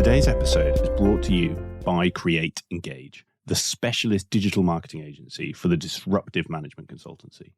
Today's episode is brought to you by Create Engage, the specialist digital marketing agency for the disruptive management consultancy.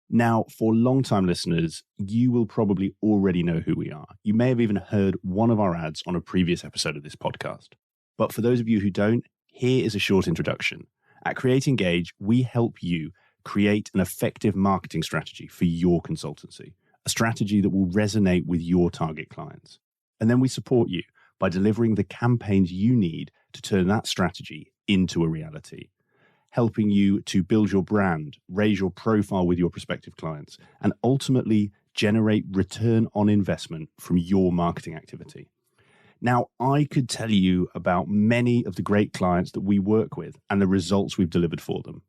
Now, for long-time listeners, you will probably already know who we are. You may have even heard one of our ads on a previous episode of this podcast. But for those of you who don't, here is a short introduction. At Create Engage, we help you create an effective marketing strategy for your consultancy, a strategy that will resonate with your target clients. And then we support you by delivering the campaigns you need to turn that strategy into a reality, helping you to build your brand, raise your profile with your prospective clients, and ultimately generate return on investment from your marketing activity. Now, I could tell you about many of the great clients that we work with and the results we've delivered for them.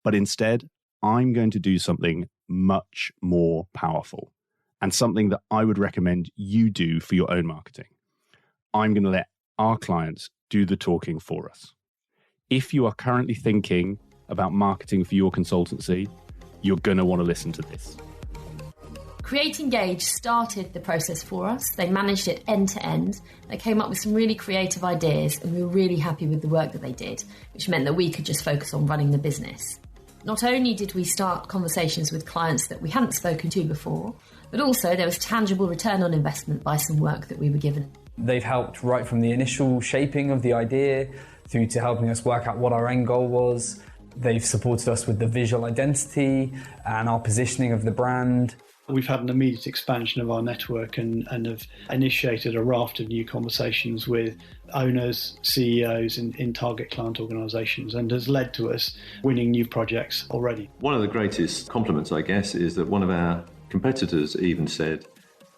But instead, I'm going to do something much more powerful and something that I would recommend you do for your own marketing. I'm going to let our clients do the talking for us. If you are currently thinking about marketing for your consultancy, you're going to want to listen to this. Create Engage started the process for us. They managed it end to end. They came up with some really creative ideas and we were really happy with the work that they did, which meant that we could just focus on running the business. Not only did we start conversations with clients that we hadn't spoken to before, but also there was tangible return on investment by some work that we were given. They've helped right from the initial shaping of the idea through to helping us work out what our end goal was. They've supported us with the visual identity and our positioning of the brand. We've had an immediate expansion of our network and have initiated a raft of new conversations with owners, CEOs in target client organisations, and has led to us winning new projects already. One of the greatest compliments, I guess, is that one of our competitors even said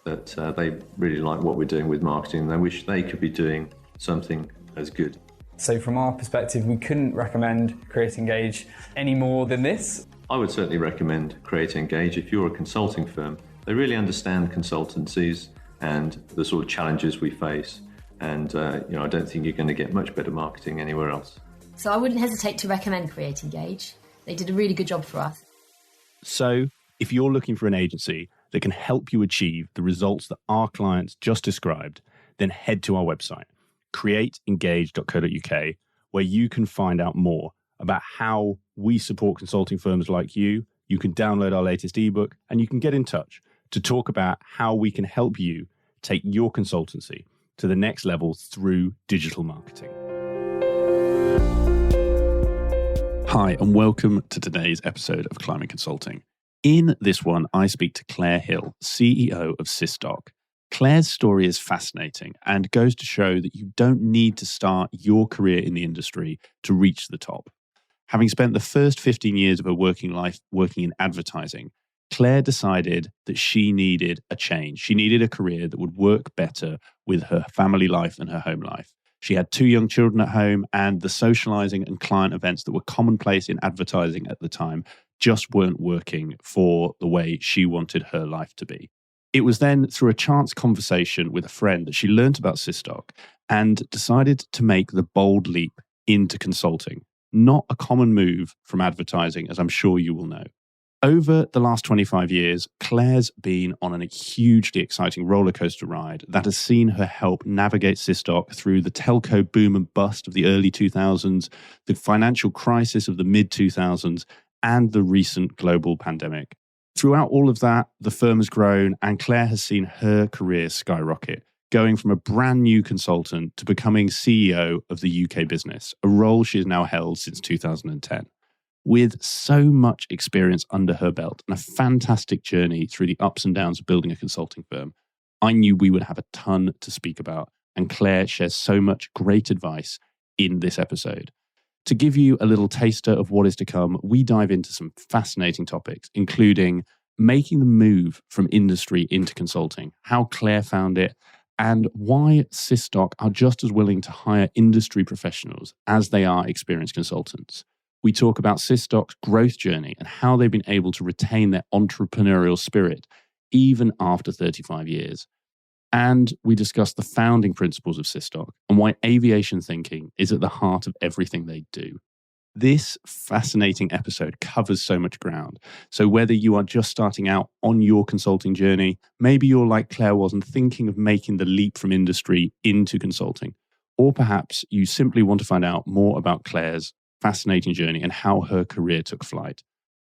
that they really like what we're doing with marketing and they wish they could be doing something as good. So from our perspective, we couldn't recommend Create Engage any more than this. I would certainly recommend Create Engage if you're a consulting firm. They really understand consultancies and the sort of challenges we face. And I don't think you're going to get much better marketing anywhere else. So I wouldn't hesitate to recommend Create Engage. They did a really good job for us. So if you're looking for an agency that can help you achieve the results that our clients just described, then head to our website, createengage.co.uk, where you can find out more about how we support consulting firms like you. You can download our latest ebook and you can get in touch to talk about how we can help you take your consultancy to the next level through digital marketing. Hi, and welcome to today's episode of Climbing Consulting. In this one, I speak to Clare Hill, CEO of Sysdoc. Clare's story is fascinating and goes to show that you don't need to start your career in the industry to reach the top. Having spent the first 15 years of her working life working in advertising, Clare decided that she needed a change. She needed a career that would work better with her family life and her home life. She had 2 young children at home, and the socializing and client events that were commonplace in advertising at the time just weren't working for the way she wanted her life to be. It was then through a chance conversation with a friend that she learned about Sysdoc and decided to make the bold leap into consulting. Not a common move from advertising, as I'm sure you will know. Over the last 25 years, Clare's been on a hugely exciting roller coaster ride that has seen her help navigate Sysdoc through the telco boom and bust of the early 2000s, the financial crisis of the mid-2000s, and the recent global pandemic. Throughout all of that, the firm has grown and Clare has seen her career skyrocket, going from a brand new consultant to becoming CEO of the UK business, a role she has now held since 2010. With so much experience under her belt and a fantastic journey through the ups and downs of building a consulting firm, I knew we would have a ton to speak about, and Clare shares so much great advice in this episode. To give you a little taster of what is to come, we dive into some fascinating topics, including making the move from industry into consulting, how Clare found it, and why Sysdoc are just as willing to hire industry professionals as they are experienced consultants. We talk about Sysdoc's growth journey and how they've been able to retain their entrepreneurial spirit even after 35 years. And we discuss the founding principles of Sysdoc and why aviation thinking is at the heart of everything they do. This fascinating episode covers so much ground. So whether you are just starting out on your consulting journey, maybe you're like Clare was and thinking of making the leap from industry into consulting, or perhaps you simply want to find out more about Clare's fascinating journey and how her career took flight,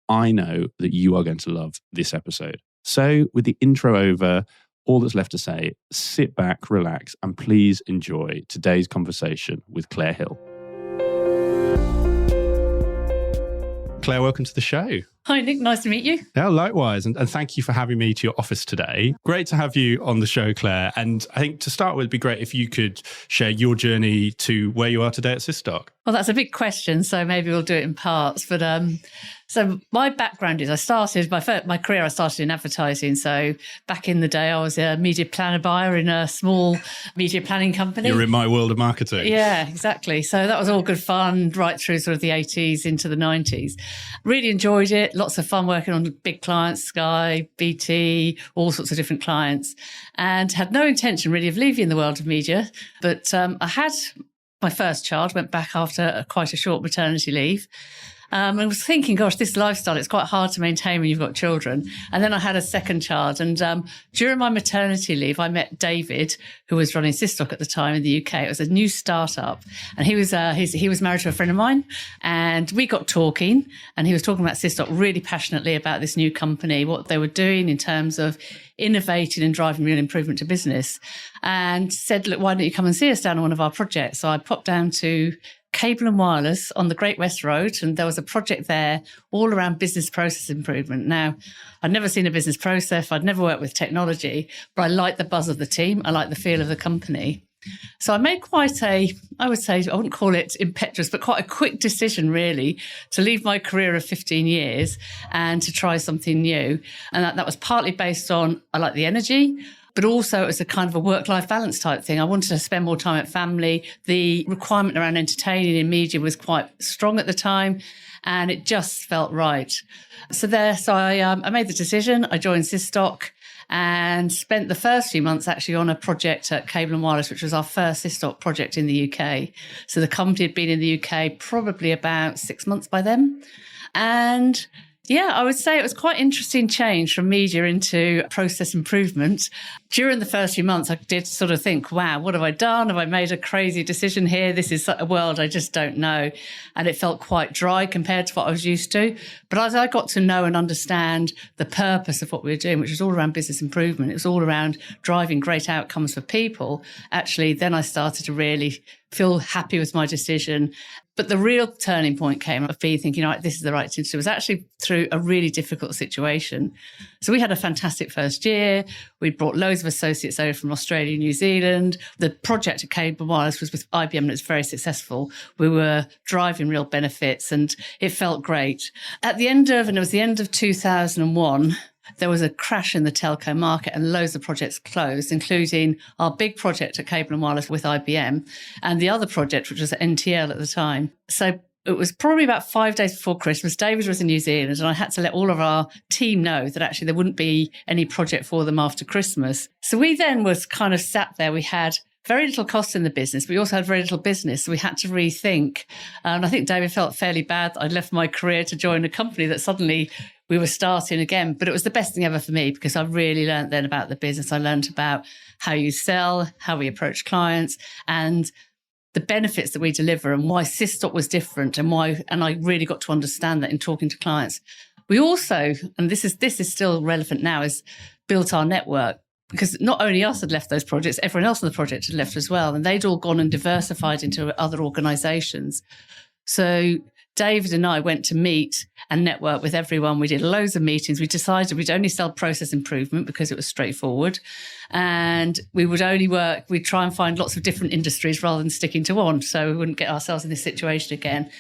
I know that you are going to love this episode. So with the intro over, all that's left to say, sit back, relax, and please enjoy today's conversation with Clare Hill. Clare, welcome to the show. Hi, Nick. Nice to meet you. Yeah, likewise. And thank you for having me to your office today. Great to have you on the show, Clare. And I think to start with, it'd be great if you could share your journey to where you are today at Sysdoc. Well, that's a big question, so maybe we'll do it in parts. But so my background is I started my career in advertising. So back in the day, I was a media planner buyer in a small media planning company. You're in my world of marketing. Yeah, exactly. So that was all good fun right through sort of the 80s into the 90s. Really enjoyed it. Lots of fun working on big clients, Sky, BT, all sorts of different clients, and had no intention really of leaving the world of media. But I had my first child, went back after quite a short maternity leave. I was thinking, gosh, this lifestyle, it's quite hard to maintain when you've got children. And then I had a second child. And during my maternity leave, I met David, who was running Sysdoc at the time in the UK. It was a new startup. And he was married to a friend of mine. And we got talking. And he was talking about Sysdoc really passionately about this new company, what they were doing in terms of innovating and driving real improvement to business. And said, look, why don't you come and see us down on one of our projects? So I popped down to Cable and Wireless on the Great West Road, and there was a project there all around business process improvement. Now, I'd never seen a business process, I'd never worked with technology, but I liked the buzz of the team, I liked the feel of the company. So I made I wouldn't call it impetuous, but quite a quick decision really to leave my career of 15 years and to try something new. And that was partly based on, I like the energy, but also it was a kind of a work-life balance type thing. I wanted to spend more time at family. The requirement around entertaining in media was quite strong at the time, and it just felt right. So I made the decision. I joined Sysdoc and spent the first few months actually on a project at Cable and Wireless, which was our first Sysdoc project in the UK. So the company had been in the UK probably about 6 months by then. And yeah, I would say it was quite an interesting change from media into process improvement. During the first few months, I did sort of think, wow, what have I done? Have I made a crazy decision here? This is a world I just don't know. And it felt quite dry compared to what I was used to. But as I got to know and understand the purpose of what we were doing, which was all around business improvement, it was all around driving great outcomes for people, actually, then I started to really feel happy with my decision. But the real turning point came of me thinking, all right, this is the right thing to do. It was actually through a really difficult situation. So we had a fantastic first year. We brought loads of associates over from Australia and New Zealand. The project at Cable and Wireless was with IBM and it was very successful. We were driving real benefits and it felt great. It was the end of 2001, there was a crash in the telco market and loads of projects closed, including our big project at Cable and Wireless with IBM and the other project, which was at NTL at the time. So it was probably about 5 days before Christmas. David was in New Zealand and I had to let all of our team know that actually there wouldn't be any project for them after Christmas. So we then was kind of sat there. We had very little cost in the business, but we also had very little business. So we had to rethink. And I think David felt fairly bad that I'd left my career to join a company that suddenly we were starting again. But it was the best thing ever for me because I really learned then about the business. I learned about how you sell, how we approach clients, and the benefits that we deliver and why Sysdoc was different and I really got to understand that in talking to clients. We also, and this is still relevant now, is built our network. Because not only us had left those projects, everyone else on the project had left as well. And they'd all gone and diversified into other organisations. So David and I went to meet and network with everyone. We did loads of meetings. We decided we'd only sell process improvement because it was straightforward. And we'd try and find lots of different industries rather than sticking to one. So we wouldn't get ourselves in this situation again.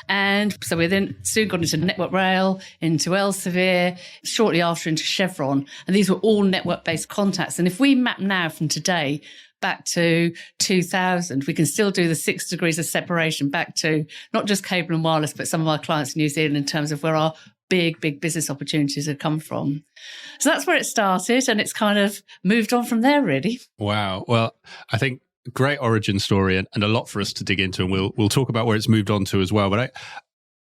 And so we then soon got into Network Rail, into Elsevier, shortly after into Chevron. And these were all network-based contacts. And if we map now from today back to 2000, we can still do the 6 degrees of separation back to not just Cable and Wireless, but some of our clients in New Zealand in terms of where our big business opportunities have come from. So that's where it started. And it's kind of moved on from there, really. Wow. Well, I think great origin story and a lot for us to dig into, and we'll talk about where it's moved on to as well. But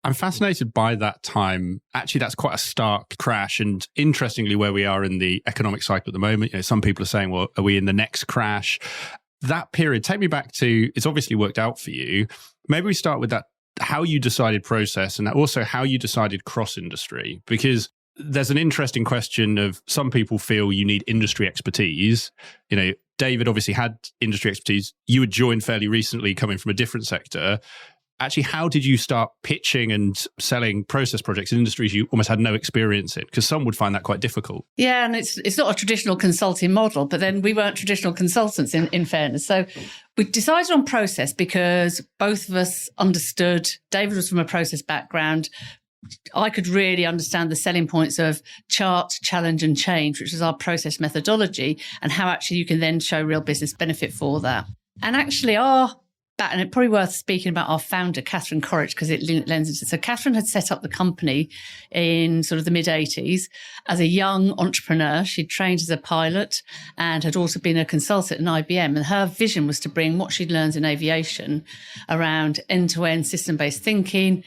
I'm fascinated by that time. Actually, that's quite a stark crash, and interestingly, where we are in the economic cycle at the moment, some people are saying, well, are we in the next crash? that period, take me back to, it's obviously worked out for you. Maybe we start with that, how you decided process and also how you decided cross-industry, because there's an interesting question of some people feel you need industry expertise. You know, David obviously had industry expertise. You had joined fairly recently coming from a different sector. Actually, how did you start pitching and selling process projects in industries you almost had no experience in? Because some would find that quite difficult. Yeah, and it's not a traditional consulting model, but then we weren't traditional consultants in fairness. So we decided on process because both of us understood, David was from a process background. I could really understand the selling points of chart, challenge and change, which is our process methodology, and how actually you can then show real business benefit for that. And actually and it's probably worth speaking about our founder, Catherine Corrich, because it lends into it. So Catherine had set up the company in sort of the mid-80s as a young entrepreneur. She'd trained as a pilot and had also been a consultant in IBM. And her vision was to bring what she'd learned in aviation around end-to-end system-based thinking,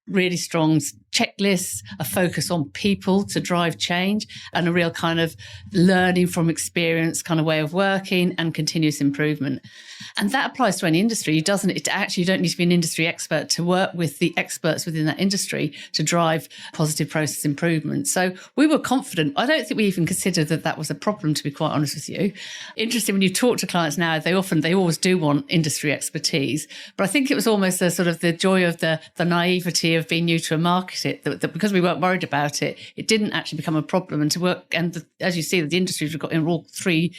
really strong checklists, a focus on people to drive change, and a real kind of learning from experience kind of way of working and continuous improvement. And that applies to any industry. You don't need to be an industry expert to work with the experts within that industry to drive positive process improvement. So we were confident. I don't think we even considered that was a problem, to be quite honest with you. Interesting, when you talk to clients now, they always do want industry expertise. But I think it was almost the sort of the joy of the naivety of being new to a market, that because we weren't worried about it, it didn't actually become a problem. And to work, as you see, the industries we've got in all three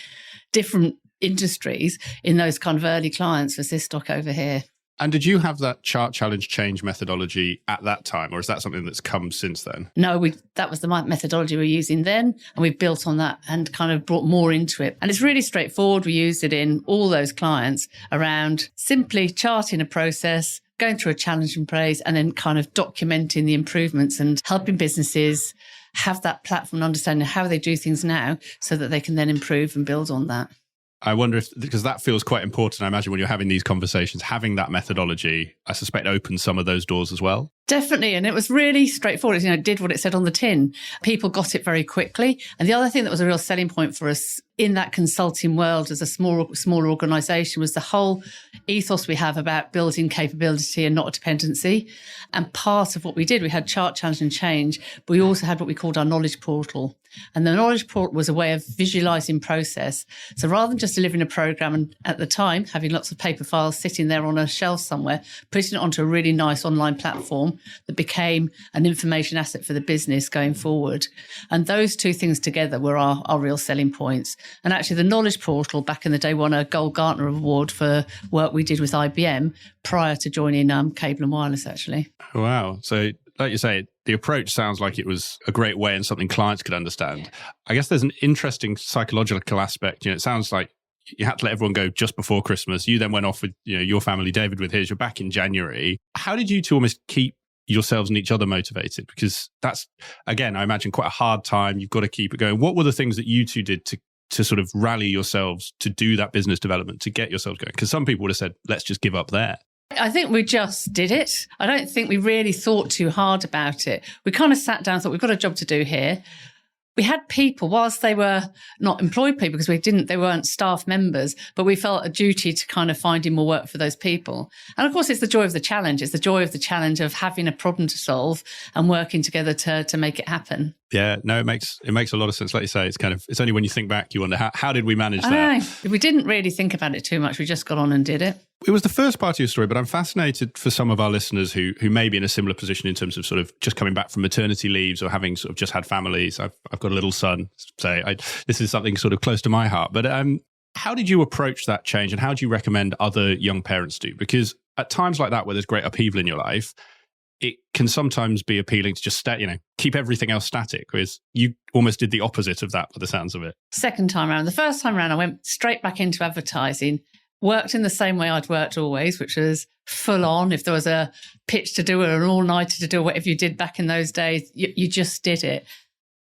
different industries in those kind of early clients for Sysdoc over here. And did you have that chart, challenge, change methodology at that time, or is that something that's come since then? No, that was the methodology we were using then, and we've built on that and kind of brought more into it. And it's really straightforward. We used it in all those clients around simply charting a process, going through a challenge and praise, and then kind of documenting the improvements and helping businesses have that platform and understanding how they do things now so that they can then improve and build on that. I wonder if, because that feels quite important, I imagine when you're having these conversations, having that methodology, I suspect opens some of those doors as well. Definitely. And it was really straightforward. It did what it said on the tin. People got it very quickly. And the other thing that was a real selling point for us in that consulting world as a smaller organisation was the whole ethos we have about building capability and not a dependency. And part of what we did, we had chart, challenge and change, but we also had what we called our knowledge portal. And the knowledge portal was a way of visualising process. So rather than just delivering a programme and at the time having lots of paper files sitting there on a shelf somewhere, putting it onto a really nice online platform that became an information asset for the business going forward. And those two things together were our real selling points. And actually the knowledge portal back in the day won a Gold Gartner Award for work we did with IBM prior to joining Cable and Wireless, actually. Wow. So like you say, the approach sounds like it was a great way and something clients could understand. I guess there's an interesting psychological aspect. It sounds like you had to let everyone go just before Christmas. You then went off with your family, David with his. You're back in January. How did you two almost keep yourselves and each other motivated? Because that's, again, I imagine quite a hard time. You've got to keep it going. What were the things that you two did to sort of rally yourselves to do that business development, to get yourselves going? Because some people would have said, let's just give up there. I think we just did it. I don't think we really thought too hard about it. We kind of sat down and thought, we've got a job to do here. We had people, whilst they were not employed people, because they weren't staff members, but we felt a duty to kind of finding more work for those people. And of course, it's the joy of the challenge. It's the joy of the challenge of having a problem to solve and working together to make it happen. Yeah, no, it makes a lot of sense. Like you say, it's only when you think back, you wonder, how did we manage that? I know. We didn't really think about it too much. We just got on and did it. It was the first part of your story, but I'm fascinated for some of our listeners who may be in a similar position in terms of sort of just coming back from maternity leaves or having sort of just had families. I've got a little son, so this is something sort of close to my heart. But how did you approach that change, and how do you recommend other young parents do? Because at times like that, where there's great upheaval in your life, it can sometimes be appealing to just keep everything else static, whereas you almost did the opposite of that by the sounds of it. Second time around. The first time around, I went straight back into advertising, worked in the same way I'd worked always, which was full on. If there was a pitch to do or an all-nighter to do, whatever you did back in those days, you just did it.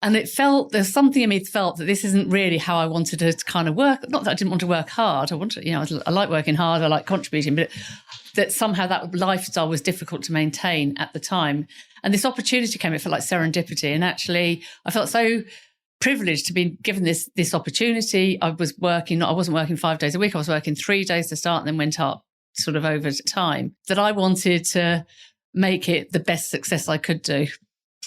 And there's something in me that felt that this isn't really how I wanted to kind of work. Not that I didn't want to work hard. I like working hard. I like contributing, but that somehow that lifestyle was difficult to maintain at the time. And this opportunity came, it felt like serendipity. And actually, I felt so privileged to be given this opportunity. I wasn't working 5 days a week. I was working 3 days to start and then went up sort of over time, that I wanted to make it the best success I could do.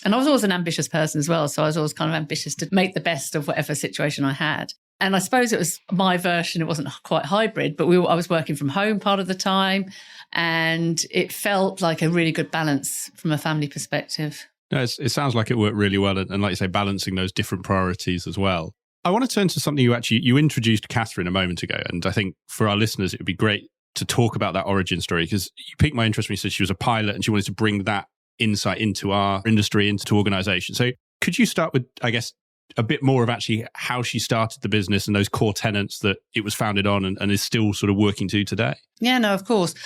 And I was always an ambitious person as well. So I was always kind of ambitious to make the best of whatever situation I had. And I suppose it was my version. It wasn't quite hybrid, but I was working from home part of the time. And it felt like a really good balance from a family perspective. No, it sounds like it worked really well. And like you say, balancing those different priorities as well. I want to turn to something you introduced Catherine a moment ago. And I think for our listeners, it would be great to talk about that origin story, because you piqued my interest when you said she was a pilot and she wanted to bring that insight into our industry, into organisation. So could you start with, I guess, a bit more of actually how she started the business and those core tenets that it was founded on and is still sort of working to today? Yeah, no, of course.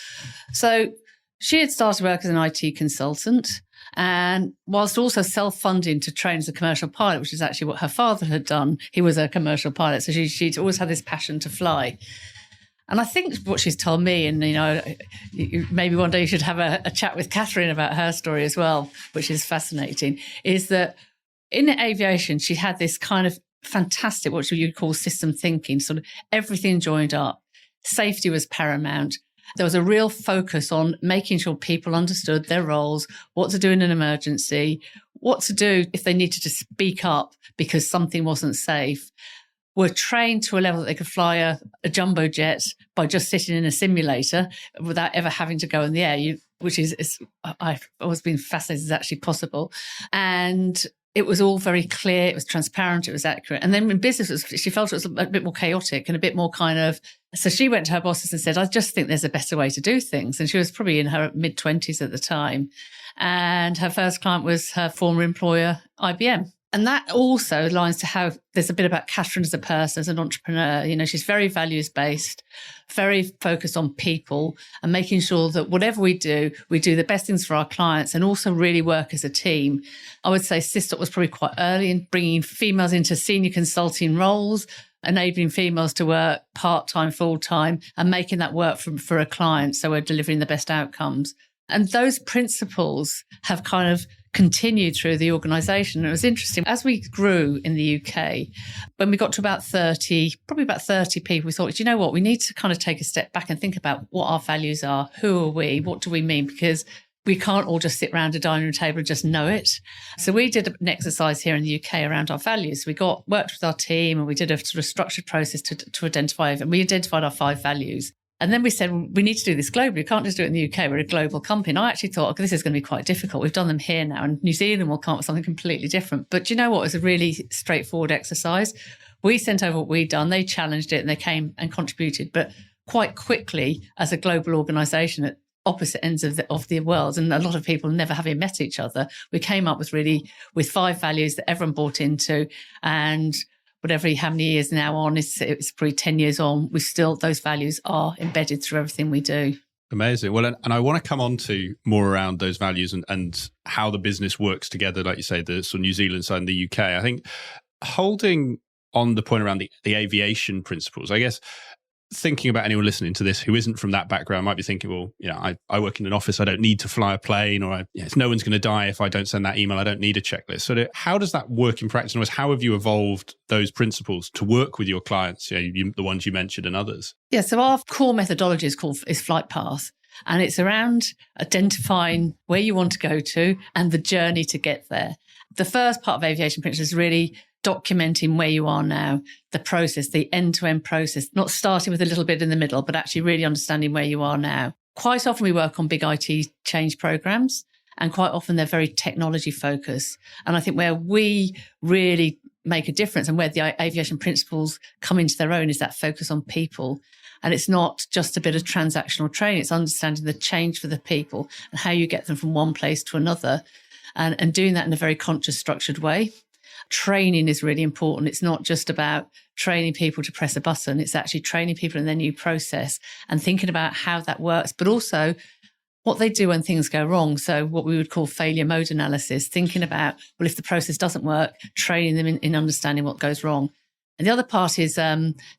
So she had started work as an IT consultant, and whilst also self-funding to train as a commercial pilot, which is actually what her father had done. He was a commercial pilot. So she'd always had this passion to fly. And I think what she's told me, and, maybe one day you should have a chat with Catherine about her story as well, which is fascinating, is that in aviation, she had this kind of fantastic, what you'd call system thinking, sort of everything joined up. Safety was paramount. There was a real focus on making sure people understood their roles, what to do in an emergency, what to do if they needed to speak up because something wasn't safe. Were trained to a level that they could fly a jumbo jet by just sitting in a simulator without ever having to go in the air, which I've always been fascinated is actually possible. And it was all very clear, it was transparent, it was accurate. And then in business, she felt it was a bit more chaotic and a bit more kind of... So she went to her bosses and said, I just think there's a better way to do things. And she was probably in her mid-20s at the time. And her first client was her former employer, IBM. And that also aligns to how there's a bit about Catherine as a person, as an entrepreneur. She's very values-based, very focused on people and making sure that whatever we do the best things for our clients and also really work as a team. I would say Sysdoc was probably quite early in bringing females into senior consulting roles, enabling females to work part-time, full-time, and making that work for a client so we're delivering the best outcomes. And those principles have kind of continued through the organisation. It was interesting. As we grew in the UK, when we got to about 30 people, we thought, you know what, we need to kind of take a step back and think about what our values are. Who are we? What do we mean? Because we can't all just sit around a dining room table and just know it. So we did an exercise here in the UK around our values. We worked with our team and we did a sort of structured process to identify, and we identified our 5 values. And then we said, well, we need to do this globally. We can't just do it in the UK. We're a global company. And I actually thought, okay, this is going to be quite difficult. We've done them here now, and New Zealand will come up with something completely different. But do you know what? It was a really straightforward exercise. We sent over what we'd done. They challenged it and they came and contributed. But quite quickly, as a global organisation at opposite ends of the world, and a lot of people never having met each other, we came up with 5 values that everyone bought into. And how many years now on, it's probably 10 years on, those values are embedded through everything we do. Amazing. Well, and I want to come on to more around those values and how the business works together, like you say, the sort of New Zealand side and the UK. I think holding on the point around the aviation principles, I guess, thinking about anyone listening to this who isn't from that background might be thinking, well, I work in an office, I don't need to fly a plane, or no one's going to die if I don't send that email, I don't need a checklist. So how does that work in practice? And how have you evolved those principles to work with your clients, the ones you mentioned and others? Yeah, so our core methodology is Flight Path. And it's around identifying where you want to go to and the journey to get there. The first part of aviation principles is really documenting where you are now, the process, the end-to-end process, not starting with a little bit in the middle, but actually really understanding where you are now. Quite often we work on big IT change programs, and quite often they're very technology focused. And I think where we really make a difference and where the aviation principles come into their own is that focus on people. And it's not just a bit of transactional training, it's understanding the change for the people and how you get them from one place to another, and doing that in a very conscious, structured way. Training is really important. It's not just about training people to press a button. It's actually training people in their new process and thinking about how that works, but also what they do when things go wrong. So what we would call failure mode analysis, thinking about, well, if the process doesn't work, training them in understanding what goes wrong. And the other part is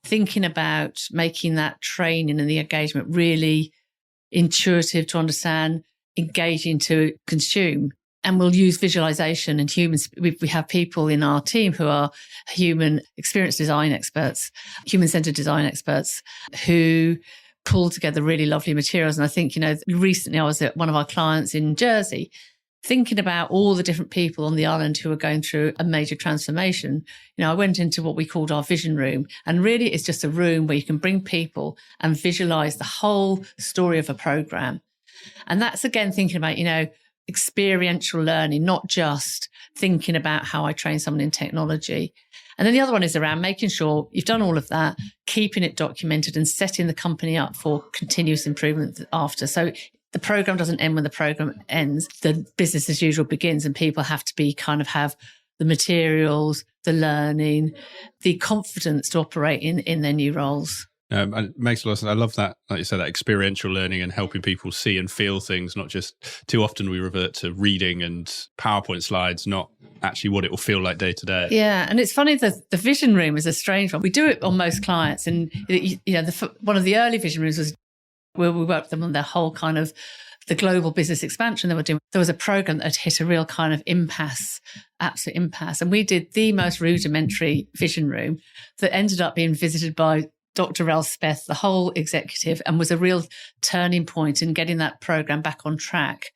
thinking about making that training and the engagement really intuitive to understand, engaging to consume. And we'll use visualization and humans. We have people in our team who are human experience design experts, human-centered design experts who pull together really lovely materials. And I think, recently I was at one of our clients in Jersey thinking about all the different people on the island who are going through a major transformation. I went into what we called our vision room, and really it's just a room where you can bring people and visualize the whole story of a program. And that's again thinking about, experiential learning, not just thinking about how I train someone in technology. And then the other one is around making sure you've done all of that, keeping it documented and setting the company up for continuous improvement after. So the program doesn't end when the program ends. The business as usual begins, and people have to have the materials, the learning, the confidence to operate in their new roles. It makes a lot of sense. I love that, like you said, that experiential learning and helping people see and feel things, not just too often we revert to reading and PowerPoint slides, not actually what it will feel like day to day. Yeah. And it's funny that the vision room is a strange one. We do it on most clients. And, one of the early vision rooms was where we worked with them on their whole kind of the global business expansion they were doing. There was a program that had hit a real kind of absolute impasse. And we did the most rudimentary vision room that ended up being visited by Dr. Elspeth, the whole executive, and was a real turning point in getting that program back on track.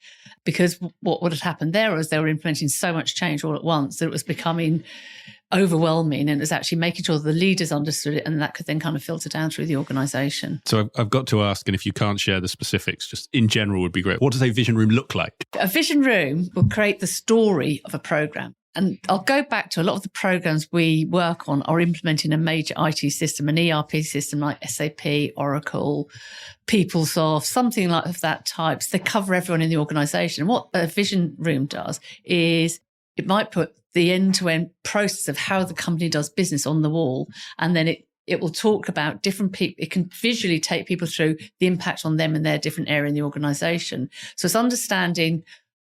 Because what had happened there was they were implementing so much change all at once that it was becoming overwhelming, and it was actually making sure the leaders understood it, and that could then kind of filter down through the organisation. So I've got to ask, and if you can't share the specifics, just in general would be great. What does a vision room look like? A vision room will create the story of a program. And I'll go back to a lot of the programs we work on are implementing a major IT system, an ERP system like SAP, Oracle, PeopleSoft, something like of that type. So they cover everyone in the organisation. And what a vision room does is it might put the end-to-end process of how the company does business on the wall, and then it will talk about different people. It can visually take people through the impact on them and their different area in the organisation. So it's understanding.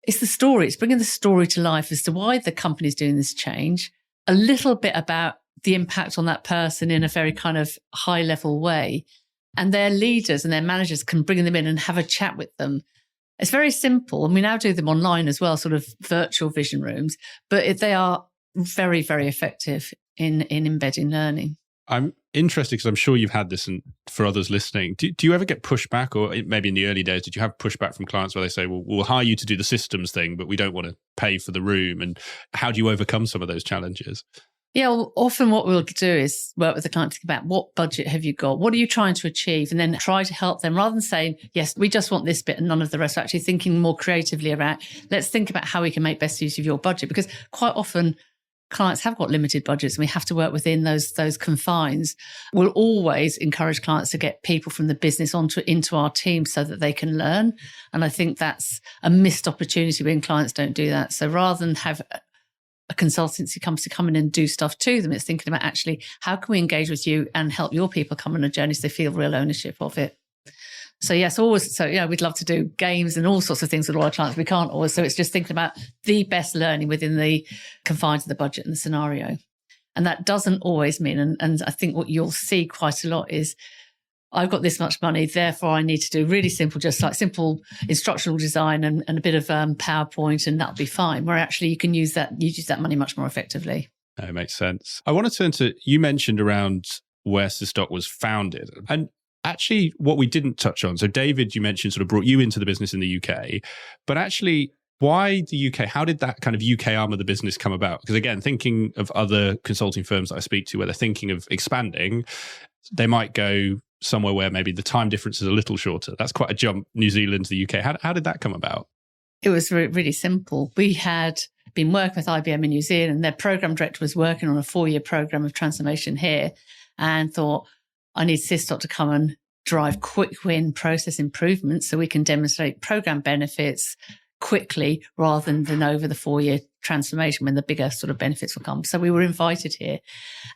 It's the story. It's bringing the story to life as to why the company's doing this change, a little bit about the impact on that person in a very kind of high level way. And their leaders and their managers can bring them in and have a chat with them. It's very simple. And we now do them online as well, sort of virtual vision rooms, but they are very, very effective in embedding learning. I'm interested because I'm sure you've had this, and for others listening, do you ever get pushback, or maybe in the early days, did you have pushback from clients where they say, well, we'll hire you to do the systems thing, but we don't want to pay for the room? And how do you overcome some of those challenges? Yeah, well, often what we'll do is work with the client to think about what budget have you got? What are you trying to achieve? And then try to help them rather than saying, yes, we just want this bit and none of the rest. Actually thinking more creatively about, let's think about how we can make best use of your budget. Because quite often clients have got limited budgets and we have to work within those confines. We'll always encourage clients to get people from the business into our team so that they can learn. And I think that's a missed opportunity when clients don't do that. So rather than have a consultancy company to come in and do stuff to them, it's thinking about actually how can we engage with you and help your people come on a journey so they feel real ownership of it. So yes, always. So we'd love to do games and all sorts of things with all our clients. We can't always. So it's just thinking about the best learning within the confines of the budget and the scenario. And that doesn't always mean, and I think what you'll see quite a lot is, I've got this much money, therefore I need to do really simple, just like simple instructional design and a bit of PowerPoint, and that'll be fine. Where actually you can use that money much more effectively. That makes sense. I want to turn to, you mentioned around where Sysdoc was founded, and actually what we didn't touch on. So David, you mentioned sort of brought you into the business in the UK, but actually why the UK? How did that kind of UK arm of the business come about? Because again, thinking of other consulting firms that I speak to where they're thinking of expanding, they might go somewhere where maybe the time difference is a little shorter. That's quite a jump, New Zealand to the UK. How did that come about? It was really simple. We had been working with IBM in New Zealand, and their program director was working on a 4-year program of transformation here, and thought, I need Sysdoc to come and drive quick win process improvements so we can demonstrate program benefits quickly rather than over the 4-year transformation when the bigger sort of benefits will come. So we were invited here,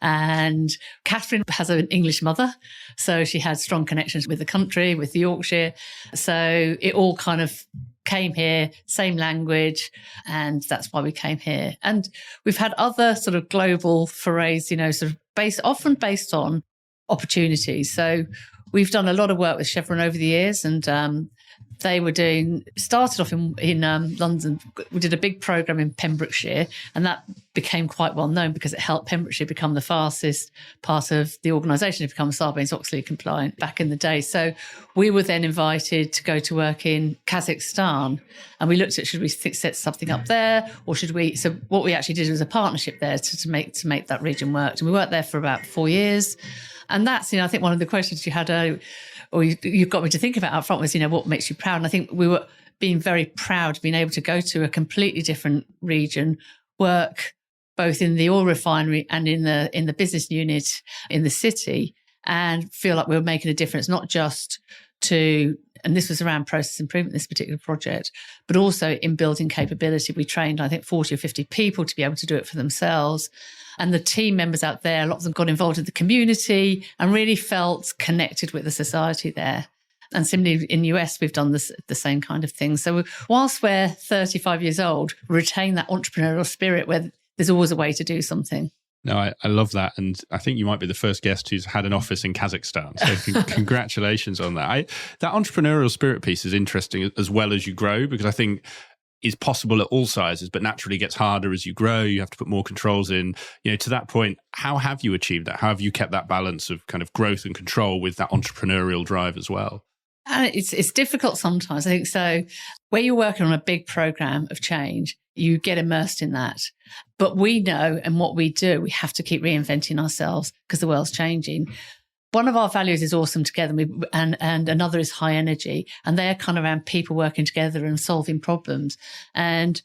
and Catherine has an English mother, so she had strong connections with the country, with Yorkshire. So it all kind of came here, same language, and that's why we came here. And we've had other sort of global forays, sort of often based on opportunities. So we've done a lot of work with Chevron over the years, and started off in London. We did a big program in Pembrokeshire, and that became quite well known because it helped Pembrokeshire become the fastest part of the organisation to become Sarbanes-Oxley compliant back in the day. So we were then invited to go to work in Kazakhstan, and we looked at, should we set something up there, or should we? So what we actually did was a partnership there to make that region work. And we worked there for about 4 years. And that's, I think one of the questions you had earlier, or you got me to think about up front was, what makes you proud? And I think we were being very proud of being able to go to a completely different region, work both in the oil refinery and in the business unit in the city, and feel like we were making a difference, not just to, and this was around process improvement, this particular project, but also in building capability. We trained, I think, 40 or 50 people to be able to do it for themselves. And the team members out there, a lot of them got involved in the community and really felt connected with the society there. And similarly in the US, we've done the same kind of thing. So whilst we're 35 years old, we retain that entrepreneurial spirit where there's always a way to do something. No, I love that. And I think you might be the first guest who's had an office in Kazakhstan. So congratulations on that. That entrepreneurial spirit piece is interesting as well as you grow, because I think is possible at all sizes, but naturally gets harder as you grow. You have to put more controls in. To that point, how have you achieved that? How have you kept that balance of kind of growth and control with that entrepreneurial drive as well? And it's difficult sometimes, I think. So where you're working on a big program of change, you get immersed in that. But we know, and what we do, we have to keep reinventing ourselves because the world's changing. One of our values is awesome together, and another is high energy. And they're kind of around people working together and solving problems. And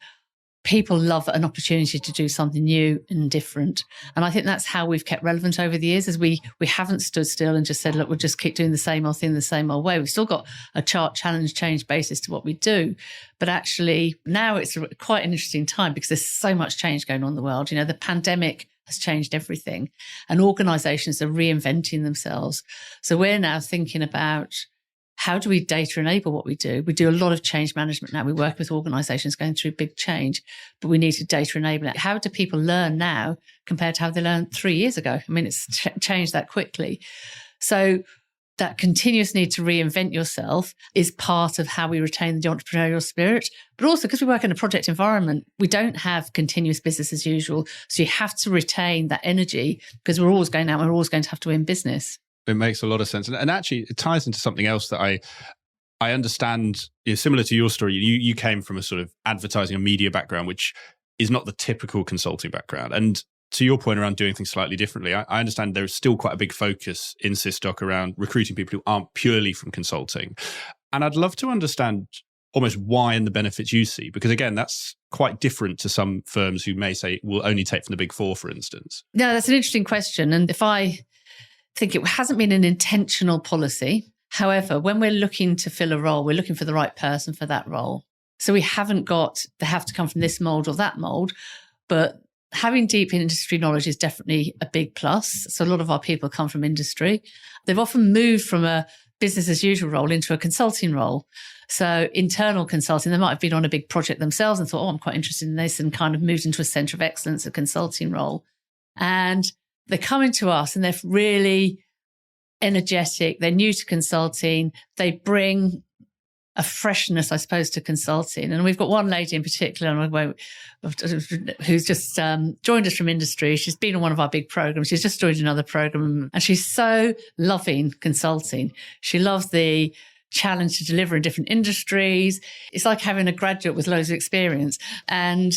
people love an opportunity to do something new and different. And I think that's how we've kept relevant over the years, as we haven't stood still and just said, look, we'll just keep doing the same old thing the same old way. We've still got a challenge, change basis to what we do. But actually now it's quite an interesting time because there's so much change going on in the world. The pandemic has changed everything, and organisations are reinventing themselves. So we're now thinking about, how do we data enable what we do? We do a lot of change management now. We work with organisations going through big change, but we need to data enable it. How do people learn now compared to how they learned 3 years ago? I mean, it's changed that quickly. So that continuous need to reinvent yourself is part of how we retain the entrepreneurial spirit. But also, because we work in a project environment, we don't have continuous business as usual. So you have to retain that energy because we're always going out and we're always going to have to win business. It makes a lot of sense. And actually, it ties into something else that I understand, similar to your story. You came from a sort of advertising and media background, which is not the typical consulting background. And to your point around doing things slightly differently, I understand there is still quite a big focus in Sysdoc around recruiting people who aren't purely from consulting. And I'd love to understand almost why and the benefits you see, because again, that's quite different to some firms who may say will only take from the Big Four, for instance. No, that's an interesting question. And if I think it hasn't been an intentional policy. However, when we're looking to fill a role, we're looking for the right person for that role. So we haven't got, they have to come from this mold or that mold, but having deep industry knowledge is definitely a big plus. So a lot of our people come from industry. They've often moved from a business as usual role into a consulting role. So internal consulting, they might have been on a big project themselves and thought, I'm quite interested in this, and kind of moved into a centre of excellence, a consulting role. And they're coming to us and they're really energetic. They're new to consulting. They bring a freshness, I suppose, to consulting. And we've got one lady in particular who's just joined us from industry. She's been on one of our big programs. She's just joined another program, and she's so loving consulting. She loves the challenge to deliver in different industries. It's like having a graduate with loads of experience. And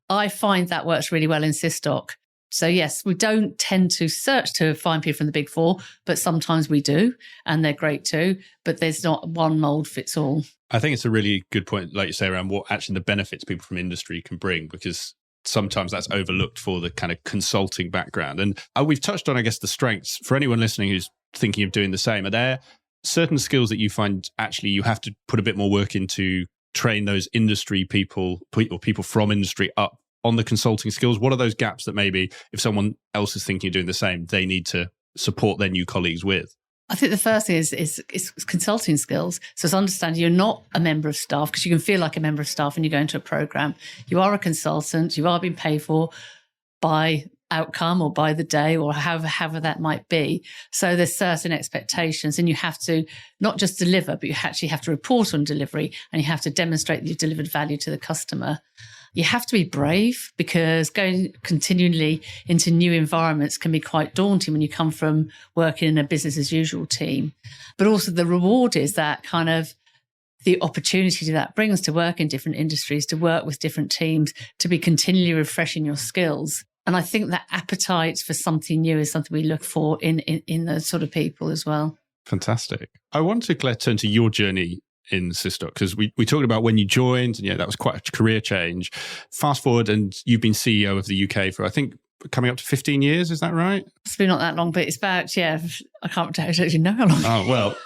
I find that works really well in Sysdoc. So yes, we don't tend to search to find people from the Big Four, but sometimes we do, and they're great too. But there's not one mold fits all. I think it's a really good point, like you say, around what actually the benefits people from industry can bring, because sometimes that's overlooked for the kind of consulting background. And we've touched on, I guess, the strengths. For anyone listening who's thinking of doing the same, are there certain skills that you find actually you have to put a bit more work into, train those industry people or people from industry up on the consulting skills? What are those gaps that maybe if someone else is thinking of doing the same, they need to support their new colleagues with? I think the first thing is consulting skills. So it's understanding you're not a member of staff, because you can feel like a member of staff when you go into a program. You are a consultant. You are being paid for by outcome or by the day or however that might be. So there's certain expectations, and you have to not just deliver, but you actually have to report on delivery, and you have to demonstrate that you've delivered value to the customer. You have to be brave, because going continually into new environments can be quite daunting when you come from working in a business as usual team. But also the reward is that kind of the opportunity that brings to work in different industries, to work with different teams, to be continually refreshing your skills. And I think that appetite for something new is something we look for in those sort of people as well. Fantastic. I want to, Claire, turn to your journey in Sysdoc, because we talked about when you joined, and that was quite a career change. Fast forward, and you've been CEO of the UK for, I think, coming up to 15 years. Is that right? It's been not that long, but it's about, I can't actually know how long. Oh, well.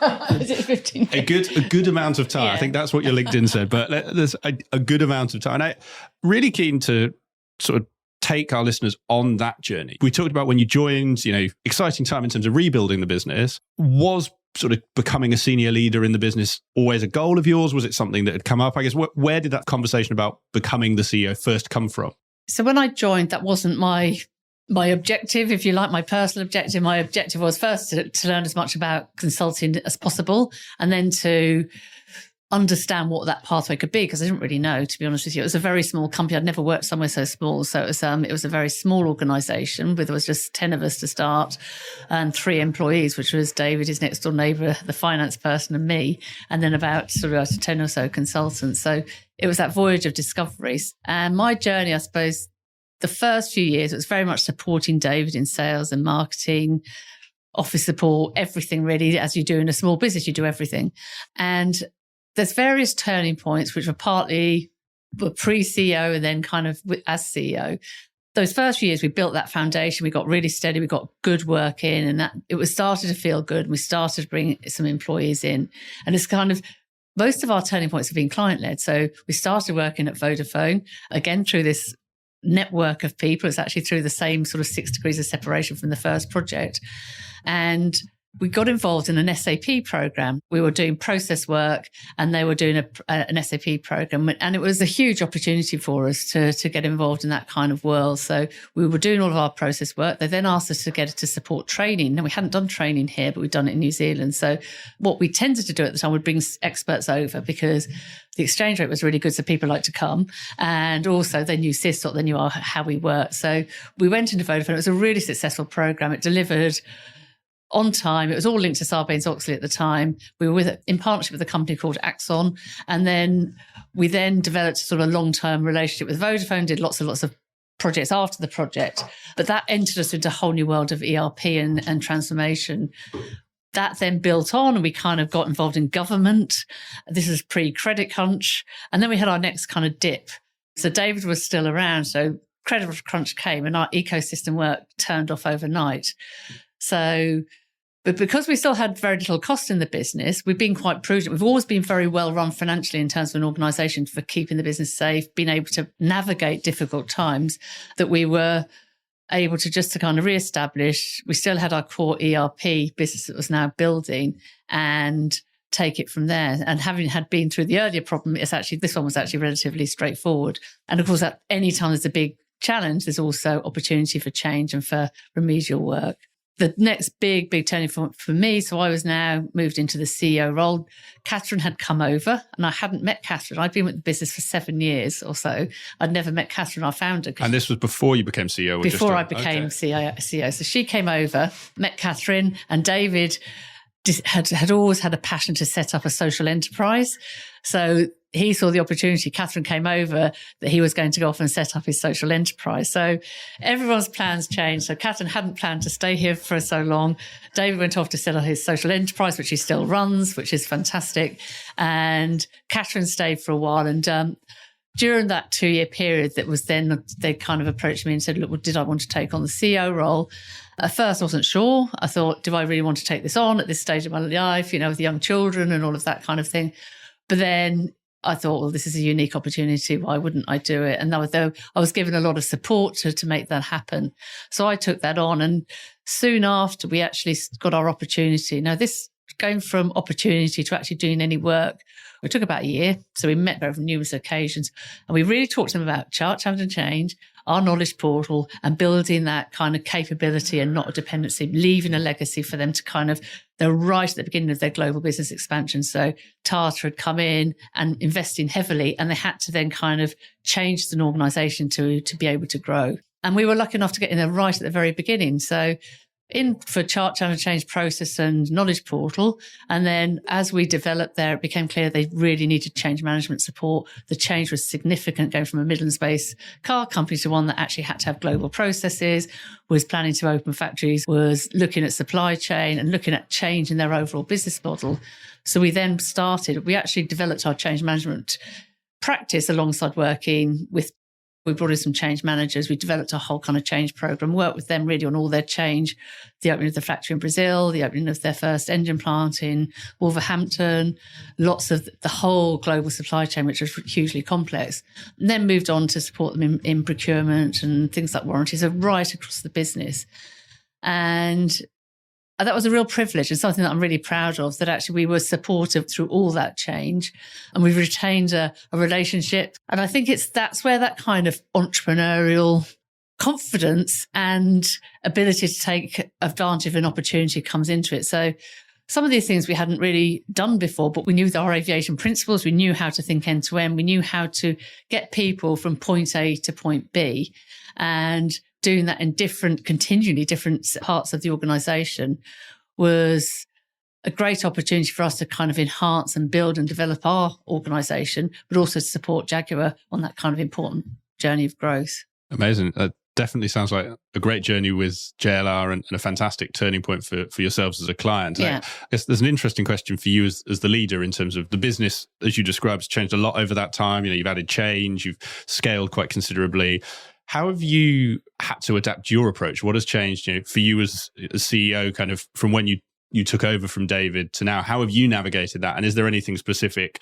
Is it 15 years? A good amount of time. Yeah. I think that's what your LinkedIn said, but there's a good amount of time. And I'm really keen to sort of take our listeners on that journey. We talked about when you joined, exciting time in terms of rebuilding the business. Was sort of becoming a senior leader in the business always a goal of yours? Was it something that had come up? I guess, where did that conversation about becoming the CEO first come from? So when I joined, that wasn't my objective, if you like, my personal objective. My objective was first to learn as much about consulting as possible, and then to understand what that pathway could be, because I didn't really know, to be honest with you. It was a very small company. I'd never worked somewhere so small. So it was a very small organisation. There was just 10 of us to start, and 3 employees, which was David, his next door neighbour, the finance person, and me, and then about sort of 10 or so consultants. So it was that voyage of discoveries. And my journey, I suppose, the first few years, it was very much supporting David in sales and marketing, office support, everything really. As you do in a small business, you do everything. And there's various turning points, which were partly pre-CEO and then kind of as CEO. Those first few years, we built that foundation. We got really steady. We got good work in, and that it was started to feel good. We started to bring some employees in, and it's kind of most of our turning points have been client-led. So we started working at Vodafone, again, through this network of people. It's actually through the same sort of 6 degrees of separation from the first project. And we got involved in an SAP program. We were doing process work, and they were doing an SAP program. And it was a huge opportunity for us to get involved in that kind of world. So we were doing all of our process work. They then asked us to support training. Now, we hadn't done training here, but we'd done it in New Zealand. So what we tended to do at the time would bring experts over, because the exchange rate was really good, so people liked to come. And also they knew Sysdoc, they knew how we worked. So we went into Vodafone. It was a really successful program. It delivered on time. It was all linked to Sarbanes-Oxley at the time. We were in partnership with a company called Axon. And then we developed sort of a long-term relationship with Vodafone, did lots of projects after the project. But that entered us into a whole new world of ERP and transformation. That then built on, and we kind of got involved in government. This is pre-Credit Crunch. And then we had our next kind of dip. So David was still around. So Credit Crunch came, and our ecosystem work turned off overnight. So, but because we still had very little cost in the business, we've been quite prudent. We've always been very well run financially in terms of an organisation for keeping the business safe, being able to navigate difficult times, that we were able to just to kind of re-establish. We still had our core ERP business that was now building, and take it from there. And having had been through the earlier problem, this one was actually relatively straightforward. And of course, at any time there's a big challenge, there's also opportunity for change and for remedial work. The next big turning point for me, so I was now moved into the CEO role. Catherine had come over, and I hadn't met Catherine. I'd been with the business for 7 years or so. I'd never met Catherine, our founder. And this was before you became CEO? Before I became CEO. So she came over, met Catherine, and David had always had a passion to set up a social enterprise. So he saw the opportunity. Catherine came over that he was going to go off and set up his social enterprise. So everyone's plans changed. So Catherine hadn't planned to stay here for so long. David went off to set up his social enterprise, which he still runs, which is fantastic. And Catherine stayed for a while. And during that 2-year period, that was then they kind of approached me and said, look, did I want to take on the CEO role? At first, I wasn't sure. I thought, do I really want to take this on at this stage of my life, with young children and all of that kind of thing? But then I thought, well, this is a unique opportunity. Why wouldn't I do it? And I was given a lot of support to make that happen. So I took that on. And soon after, we actually got our opportunity. Now, this going from opportunity to actually doing any work, it took about a year. So we met over numerous occasions, and we really talked to them about challenge and change, our knowledge portal and building that kind of capability and not a dependency, leaving a legacy for them to kind of, they're right at the beginning of their global business expansion. So Tata had come in and investing heavily, and they had to then kind of change as an organisation to be able to grow. And we were lucky enough to get in there right at the very beginning. So in for chart channel change process and knowledge portal. And then as we developed there, it became clear they really needed change management support. The change was significant, going from a Midlands-based car company to one that actually had to have global processes, was planning to open factories, was looking at supply chain and looking at change in their overall business model. So we then we actually developed our change management practice alongside working with, we brought in some change managers. We developed a whole kind of change program, worked with them really on all their change, the opening of the factory in Brazil, the opening of their first engine plant in Wolverhampton, lots of the whole global supply chain, which was hugely complex. And then moved on to support them in procurement and things like warranties, so right across the business. And that was a real privilege and something that I'm really proud of, that actually we were supportive through all that change, and we've retained a relationship. And I think that's where that kind of entrepreneurial confidence and ability to take advantage of an opportunity comes into it. So some of these things we hadn't really done before, but we knew our aviation principles, we knew how to think end to end, we knew how to get people from point A to point B, and doing that in continually different parts of the organisation was a great opportunity for us to kind of enhance and build and develop our organisation, but also to support Jaguar on that kind of important journey of growth. Amazing. That definitely sounds like a great journey with JLR and a fantastic turning point for yourselves as a client. Yeah. I guess there's an interesting question for you as the leader in terms of the business, as you described, has changed a lot over that time. You've added change, you've scaled quite considerably. How have you had to adapt your approach? What has changed for you as CEO, kind of from when you took over from David to now? How have you navigated that? And is there anything specific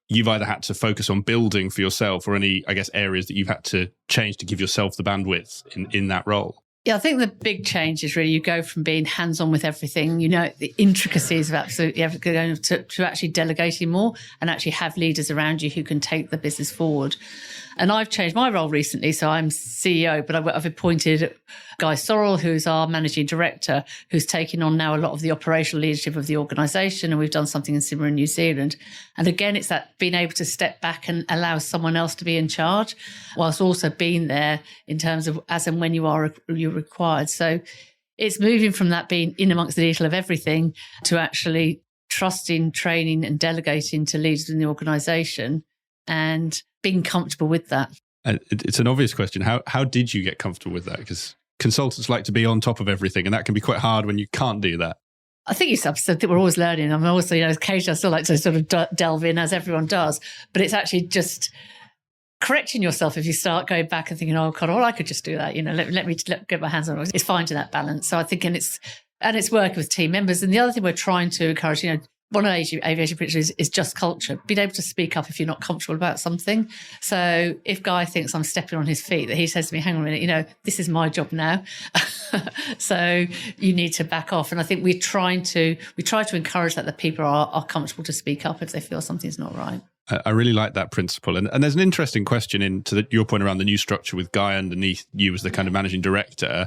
you've either had to focus on building for yourself, or any, I guess, areas that you've had to change to give yourself the bandwidth in that role? Yeah, I think the big change is really you go from being hands-on with everything, the intricacies of absolutely everything, to actually delegating more and actually have leaders around you who can take the business forward. And I've changed my role recently, so I'm CEO, but I've appointed Guy Sorrell, who's our managing director, who's taking on now a lot of the operational leadership of the organisation, and we've done something similar in New Zealand. And again, it's that being able to step back and allow someone else to be in charge, whilst also being there in terms of as and when you're required. So it's moving from that being in amongst the detail of everything to actually trusting, training and delegating to leaders in the organisation and being comfortable with that. It's an obvious question. How did you get comfortable with that? Because consultants like to be on top of everything, and that can be quite hard when you can't do that. I think it's absurd that we're always learning. I'm also, occasionally I still like to sort of delve in, as everyone does, but it's actually just correcting yourself if you start going back and thinking, oh God, I could just do that. Let me get my hands on it. It's finding that balance. So I think, and it's working with team members. And the other thing we're trying to encourage, one of the aviation principles is just culture. Being able to speak up if you're not comfortable about something. So if Guy thinks I'm stepping on his feet, that he says to me, hang on a minute, this is my job now. So you need to back off. And I think we try to encourage that people are comfortable to speak up if they feel something's not right. I really like that principle. And there's an interesting question your point around the new structure with Guy underneath you as the kind of managing director.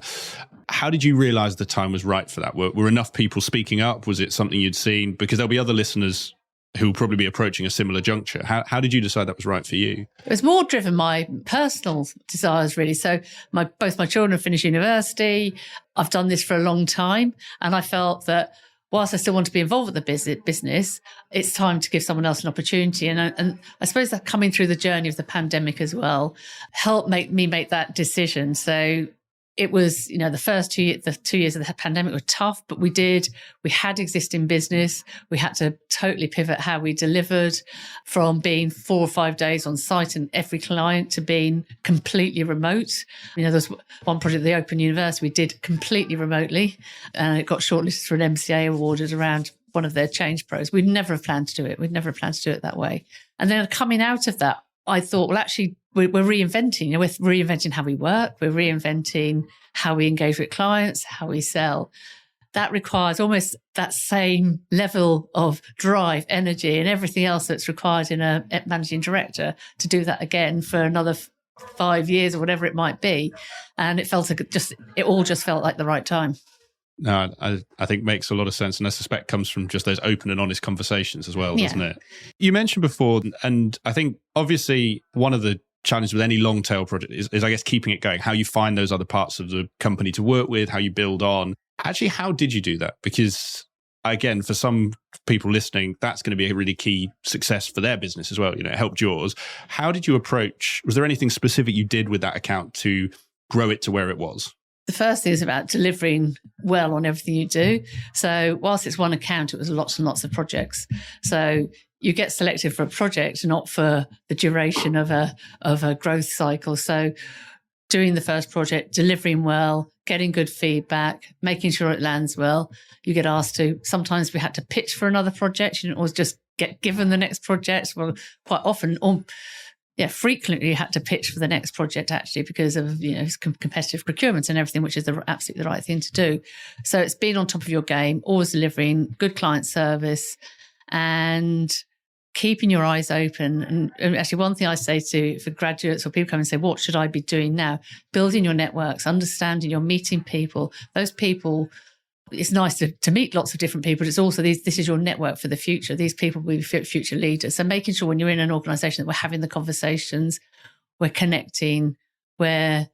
How did you realise the time was right for that? Were enough people speaking up? Was it something you'd seen? Because there'll be other listeners who will probably be approaching a similar juncture. How did you decide that was right for you? It was more driven by personal desires, really. So both my children have finished university. I've done this for a long time. And I felt that whilst I still want to be involved with the business, it's time to give someone else an opportunity. And I suppose that coming through the journey of the pandemic as well helped me make that decision. So it was, the first 2 years of the pandemic were tough, but we had existing business. We had to totally pivot how we delivered, from being 4 or 5 days on site and every client to being completely remote. There's one project, the Open University, we did completely remotely, and it got shortlisted for an MCA awarded around one of their change pros. We'd never have planned to do it. We'd never have planned to do it that way. And then coming out of that, I thought, well, actually, we're reinventing. We're reinventing how we work. We're reinventing how we engage with clients, how we sell. That requires almost that same level of drive, energy, and everything else that's required in a managing director to do that again for another 5 years or whatever it might be. And it all just felt like the right time. No, I think makes a lot of sense. And I suspect comes from just those open and honest conversations as well, doesn't it? You mentioned before, and I think obviously one of the challenges with any long tail project is I guess keeping it going, how you find those other parts of the company to work with, how you build on. Actually, how did you do that? Because again, for some people listening, that's going to be a really key success for their business as well. You know, it helped yours. How did you approach, was there anything specific you did with that account to grow it to where it was? The first thing is about delivering well on everything you do. So whilst it's one account, it was lots and lots of projects. So you get selected for a project, not for the duration of a growth cycle. So doing the first project, delivering well, getting good feedback, making sure it lands well. You get asked to, sometimes we had to pitch for another project. You didn't always just get given the next project. Well, quite often, frequently you had to pitch for the next project actually because of, competitive procurement and everything, which is absolutely the right thing to do. So it's being on top of your game, always delivering good client service and keeping your eyes open. And actually one thing I say for graduates or people come and say, what should I be doing now? Building your networks, understanding you're meeting people. Those people, it's nice to meet lots of different people, but it's also this is your network for the future. These people will be future leaders. So making sure when you're in an organisation that we're having the conversations, we're connecting, we're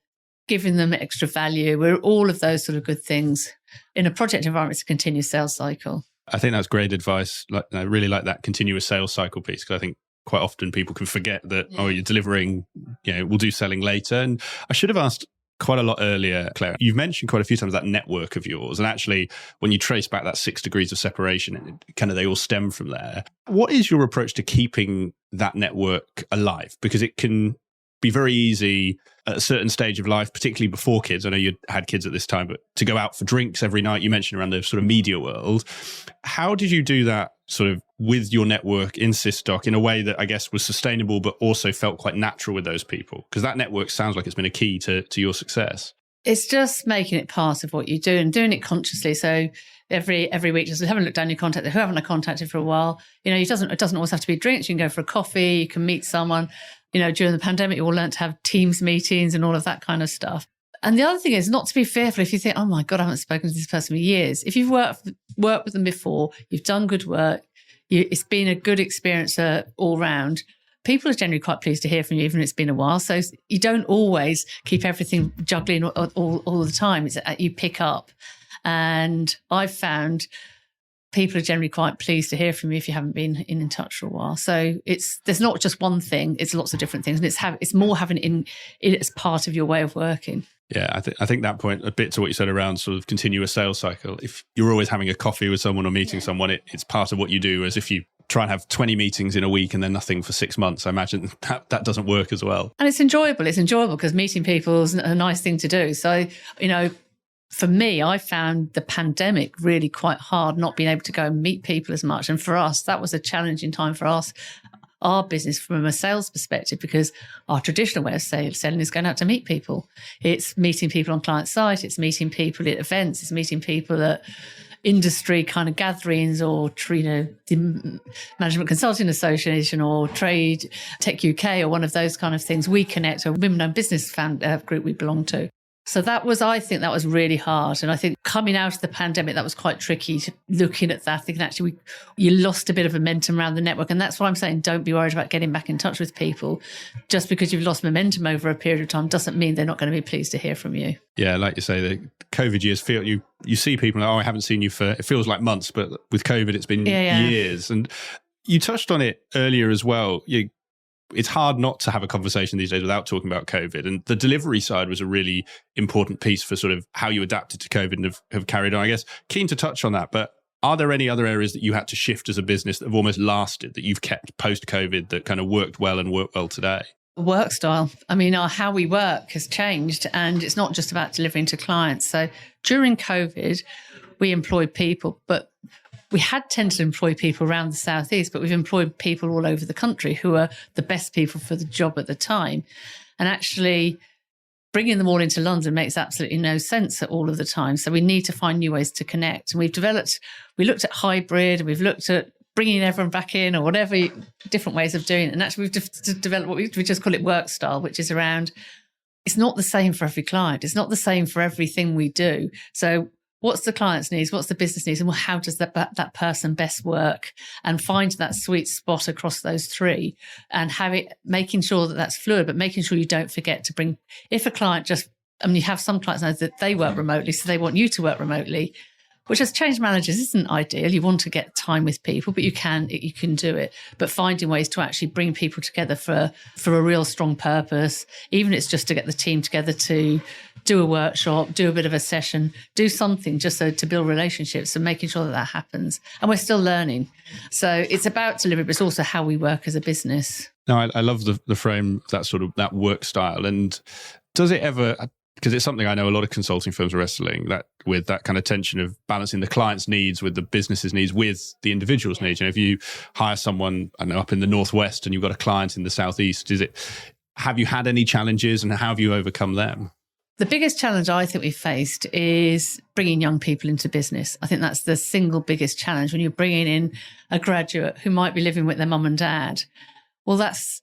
giving them extra value, we're all of those sort of good things. In a project environment, it's a continuous sales cycle. I think that's great advice. I really like that continuous sales cycle piece, because I think quite often people can forget that, you're delivering, we'll do selling later. And I should have asked quite a lot earlier, Claire. You've mentioned quite a few times that network of yours. And actually, when you trace back that 6 degrees of separation, they all stem from there. What is your approach to keeping that network alive? Because it can be very easy at a certain stage of life, particularly before kids. I know you had kids at this time, but to go out for drinks every night, you mentioned around the sort of media world. How did you do that sort of with your network in Sysdoc in a way that I guess was sustainable, but also felt quite natural with those people? Because that network sounds like it's been a key to your success. It's just making it part of what you do and doing it consciously. So every week, just have a look down your contact, who haven't I contacted for a while. It doesn't always have to be drinks. You can go for a coffee, you can meet someone. During the pandemic, you all learned to have Teams meetings and all of that kind of stuff. And the other thing is not to be fearful if you think, oh my God, I haven't spoken to this person for years. If you've worked with them before, you've done good work, it's been a good experience all round. People are generally quite pleased to hear from you, even if it's been a while. So you don't always keep everything juggling all the time. It's you pick up. And I've found people are generally quite pleased to hear from you if you haven't been in touch for a while. So there's not just one thing; it's lots of different things, and it's more having it as part of your way of working. Yeah, I think that point, a bit to what you said around sort of continuous sales cycle. If you're always having a coffee with someone or meeting someone, it's part of what you do. As if you try and have 20 meetings in a week and then nothing for 6 months, I imagine that doesn't work as well. And it's enjoyable. It's enjoyable because meeting people is a nice thing to do. So for me, I found the pandemic really quite hard, not being able to go and meet people as much. And for us, that was a challenging time for us, our business from a sales perspective, because our traditional way of selling is going out to meet people. It's meeting people on client site. It's meeting people at events. It's meeting people at industry kind of gatherings or, the Management Consulting Association or Trade Tech UK or one of those kind of things. We Connect, a women-owned business group we belong to. So I think that was really hard. And I think coming out of the pandemic, that was quite tricky, looking at that, thinking actually you lost a bit of momentum around the network. And that's why I'm saying don't be worried about getting back in touch with people. Just because you've lost momentum over a period of time doesn't mean they're not going to be pleased to hear from you. Yeah, like you say, the COVID years, you see people, I haven't seen you for, it feels like months, but with COVID, it's been years. And you touched on it earlier as well. It's hard not to have a conversation these days without talking about COVID. And the delivery side was a really important piece for sort of how you adapted to COVID and have carried on. I guess keen to touch on that, but are there any other areas that you had to shift as a business that have almost lasted, that you've kept post-COVID that kind of worked well and work well today? Work style. I mean, how we work has changed, and it's not just about delivering to clients. So during COVID, we employed people, but we had tended to employ people around the Southeast, but we've employed people all over the country who are the best people for the job at the time. And actually bringing them all into London makes absolutely no sense at all of the time. So we need to find new ways to connect. And we looked at hybrid, and we've looked at bringing everyone back in or whatever, different ways of doing it. And actually we've developed what we just call it work style, which is around, it's not the same for every client. It's not the same for everything we do. So what's the client's needs? What's the business needs? And how does that person best work? And find that sweet spot across those three and making sure that that's fluid, but making sure you don't forget to bring, if a client you have some clients now that they work remotely, so they want you to work remotely, which as change managers isn't ideal. You want to get time with people, but you can do it. But finding ways to actually bring people together for a real strong purpose, even if it's just to get the team together to do a workshop, do a bit of a session, do something just so to build relationships and making sure that happens. And we're still learning. So it's about delivery, but it's also how we work as a business. No, I love the frame, that work style. And does it ever, because it's something I know a lot of consulting firms are wrestling with that kind of tension of balancing the client's needs with the business's needs with the individual's needs. If you hire someone, I don't know, up in the Northwest and you've got a client in the Southeast, have you had any challenges and how have you overcome them? The biggest challenge I think we've faced is bringing young people into business. I think that's the single biggest challenge when you're bringing in a graduate who might be living with their mum and dad. Well, that's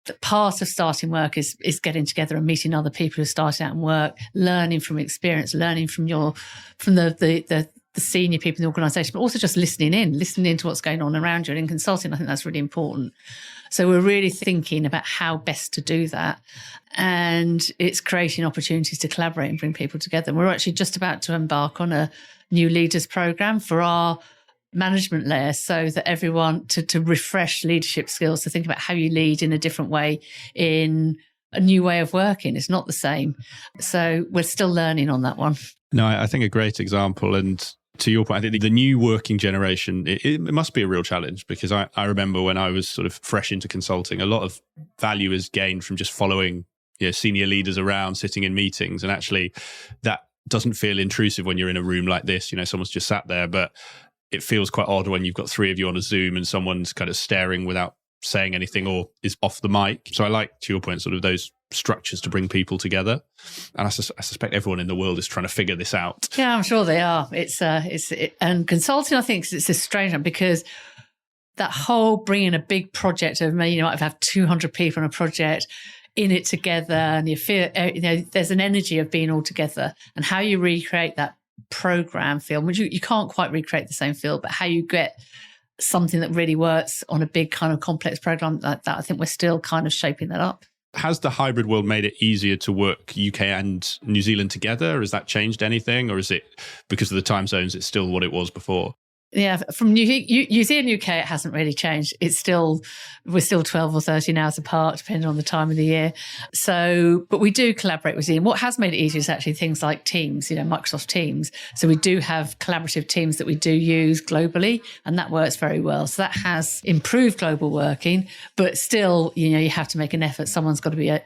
the part of starting work is getting together and meeting other people who started out in work, learning from experience, learning from the senior people in the organisation, but also just listening to what's going on around you. And in consulting, I think that's really important. So we're really thinking about how best to do that. And it's creating opportunities to collaborate and bring people together. We're actually just about to embark on a new leaders program for our management layer so that everyone to refresh leadership skills, to think about how you lead in a different way, in a new way of working. It's not the same. So we're still learning on that one. No, I think a great example. And to your point, I think the new working generation, it must be a real challenge, because I remember when I was sort of fresh into consulting, a lot of value is gained from just following senior leaders around, sitting in meetings. And actually that doesn't feel intrusive when you're in a room like this. Someone's just sat there, but it feels quite odd when you've got three of you on a Zoom and someone's kind of staring without saying anything or is off the mic. So I like, to your point, sort of those structures to bring people together. And I suspect everyone in the world is trying to figure this out. Yeah, I'm sure they are. And consulting, I think it's a strange one, because that whole bringing a big project of, I've had 200 people on a project in it together, and you feel, there's an energy of being all together, and how you recreate that program film, which you can't quite recreate the same feel, but how you get something that really works on a big kind of complex program like that, I think we're still kind of shaping that up. Has the hybrid world made it easier to work UK and New Zealand together? Has that changed anything, or is it because of the time zones it's still what it was before? Yeah, from New Zealand, UK, it hasn't really changed. We're still 12 or 13 hours apart, depending on the time of the year. So, but we do collaborate with Zealand. What has made it easier is actually things like Teams, Microsoft Teams. So we do have collaborative teams that we do use globally, and that works very well. So that has improved global working, but still, you have to make an effort. Someone's got to be up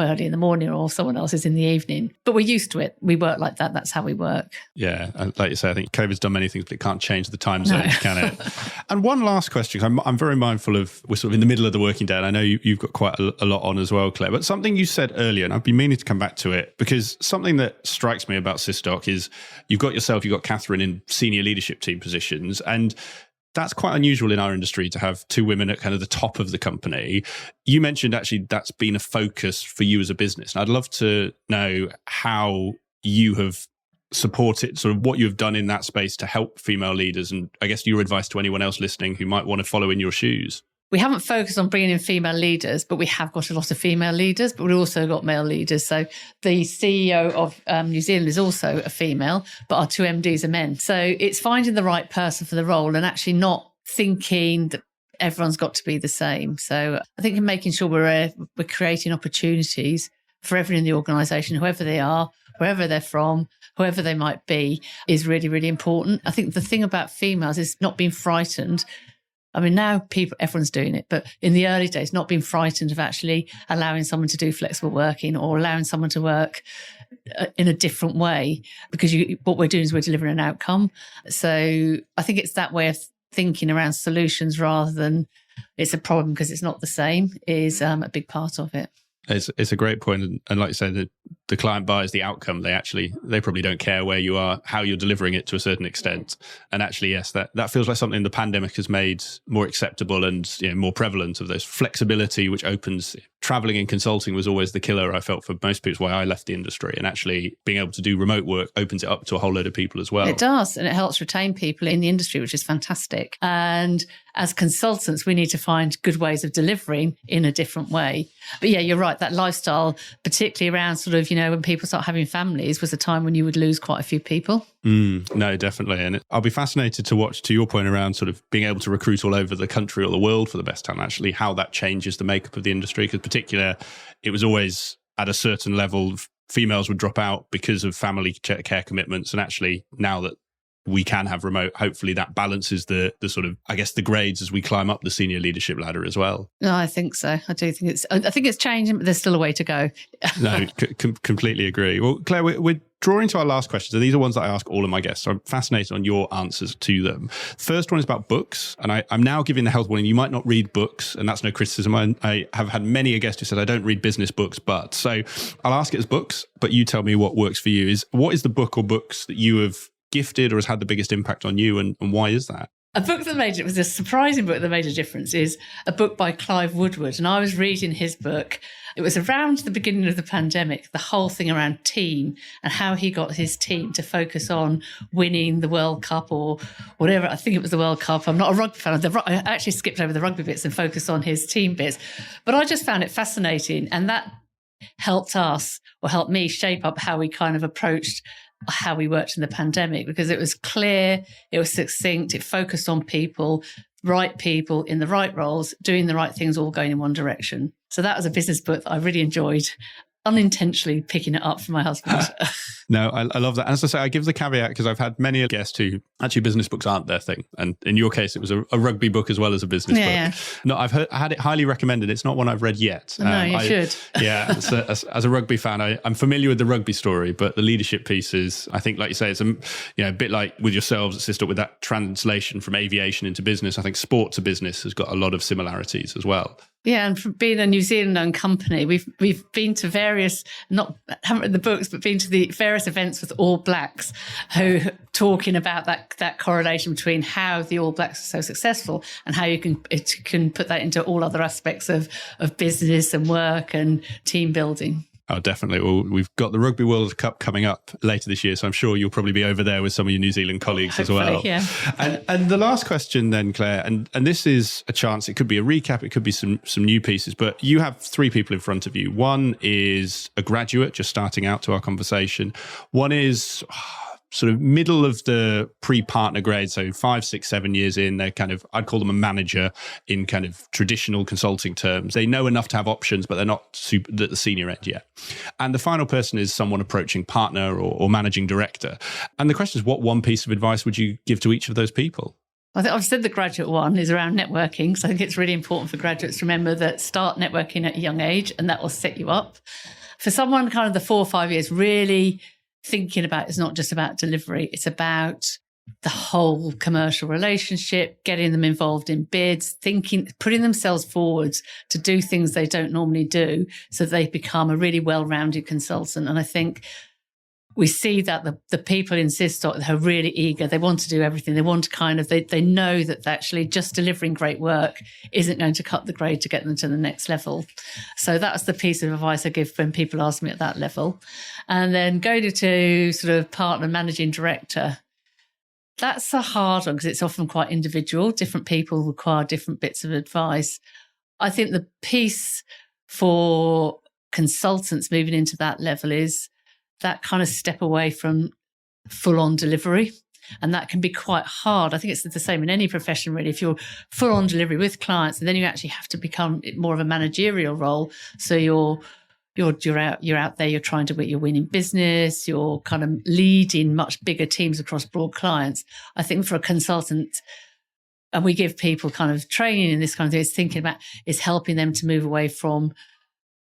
early in the morning, or someone else is in the evening. But we're used to it. We work like that. That's how we work. Yeah, and like you say, I think COVID's done many things, but it can't change the time zones, can it? And one last question. I'm very mindful of, we're sort of in the middle of the working day, and I know you've got quite a lot on as well, Claire, but something you said earlier, and I've been meaning to come back to it, because something that strikes me about Sysdoc is you've got Catherine in senior leadership team positions, and that's quite unusual in our industry to have two women at kind of the top of the company. You mentioned actually that's been a focus for you as a business, and I'd love to know how you have supported, sort of what you've done in that space to help female leaders, and I guess your advice to anyone else listening who might want to follow in your shoes. We haven't focused on bringing in female leaders, but we have got a lot of female leaders, but we've also got male leaders. So the CEO of New Zealand is also a female, but our two MDs are men. So it's finding the right person for the role and actually not thinking that everyone's got to be the same. So I think in making sure we're creating opportunities for everyone in the organisation, whoever they are, wherever they're from, whoever they might be, is really, really important. I think the thing about females is not being frightened. I mean, now everyone's doing it, but in the early days, not being frightened of actually allowing someone to do flexible working or allowing someone to work in a different way, because what we're doing is we're delivering an outcome. So I think it's that way of thinking around solutions rather than it's a problem because it's not the same is a big part of it. It's a great point. And like you said, the client buys the outcome. They probably don't care where you are, how you're delivering it to a certain extent. And actually, yes, that feels like something the pandemic has made more acceptable and more prevalent, of those flexibility, which opens. Traveling and consulting was always the killer, I felt, for most people, why I left the industry. And actually being able to do remote work opens it up to a whole load of people as well. It does. And it helps retain people in the industry, which is fantastic. And as consultants, we need to find good ways of delivering in a different way. But yeah, you're right. That lifestyle, particularly around sort of, when people start having families, was a time when you would lose quite a few people. No, definitely. And I'll be fascinated to watch, to your point around sort of being able to recruit all over the country or the world for the best talent, actually, how that changes the makeup of the industry. Because particularly, it was always at a certain level, females would drop out because of family care commitments. And actually, now that we can have remote, hopefully that balances the sort of, I guess, the grades as we climb up the senior leadership ladder as well. No, I think so. I think it's changing, but there's still a way to go. No, completely agree. Well, Claire, we're drawing to our last questions, and these are ones that I ask all of my guests. So I'm fascinated on your answers to them. First one is about books, and I'm now giving the health warning. You might not read books, and that's no criticism. I have had many a guest who said, I don't read business books, but. So I'll ask it as books, but you tell me what works for you. What is the book or books that you have gifted or has had the biggest impact on you, and why is that? A book that it was a surprising book that made a difference is a book by Clive Woodward. And I was reading his book. It was around the beginning of the pandemic, the whole thing around team and how he got his team to focus on winning the World Cup or whatever. I think it was the World Cup. I'm not a rugby fan. I actually skipped over the rugby bits and focused on his team bits. But I just found it fascinating. And that helped me shape up how we kind of approached how we worked in the pandemic, because it was clear, it was succinct, it focused on people in the right roles, doing the right things, all going in one direction. So that was a business book that I really enjoyed, unintentionally picking it up from my husband. No, I love that. And as I say, I give the caveat because I've had many guests who actually business books aren't their thing. And in your case, it was a rugby book as well as a business book. Yeah. No, I've had it highly recommended. It's not one I've read yet. No, you should. Yeah. As a rugby fan, I'm familiar with the rugby story, but the leadership pieces, I think, like you say, it's a bit like with yourselves at Sysdoc with that translation from aviation into business. I think sport to business has got a lot of similarities as well. Yeah, and from being a New Zealand-owned company, we've been to various, haven't read the books, but been to the various events with All Blacks who talking about that correlation between how the All Blacks are so successful and how you can put that into all other aspects of business and work and team building. Oh, definitely. Well, we've got the Rugby World Cup coming up later this year, so I'm sure you'll probably be over there with some of your New Zealand colleagues Hopefully, as well. Yeah. And the last question then, Claire, and this is a chance, it could be a recap, it could be some new pieces, but you have three people in front of you. One is a graduate just starting out to our conversation. One is sort of middle of the pre-partner grade, so 5, 6, 7 years in, they're kind of, I'd call them a manager in kind of traditional consulting terms. They know enough to have options, but they're not at the senior end yet. And the final person is someone approaching partner or managing director. And the question is, what one piece of advice would you give to each of those people? I think I've said the graduate one is around networking. So I think it's really important for graduates to remember that start networking at a young age, and that will set you up. For someone kind of the 4 or 5 years, really thinking about it's not just about delivery, it's about the whole commercial relationship, getting them involved in bids, putting themselves forwards to do things they don't normally do so they become a really well-rounded consultant. And I think we see that the people in Sysdoc are really eager. They want to do everything. They want to they know that actually just delivering great work isn't going to cut the grade to get them to the next level. So that's the piece of advice I give when people ask me at that level. And then going to sort of partner managing director, that's a hard one because it's often quite individual. Different people require different bits of advice. I think the piece for consultants moving into that level is that kind of step away from full-on delivery. And that can be quite hard. I think it's the same in any profession, really. If you're full-on delivery with clients, and then you actually have to become more of a managerial role. So you're out there, you're winning business, you're kind of leading much bigger teams across broad clients. I think for a consultant, and we give people kind of training in this kind of thing, is helping them to move away from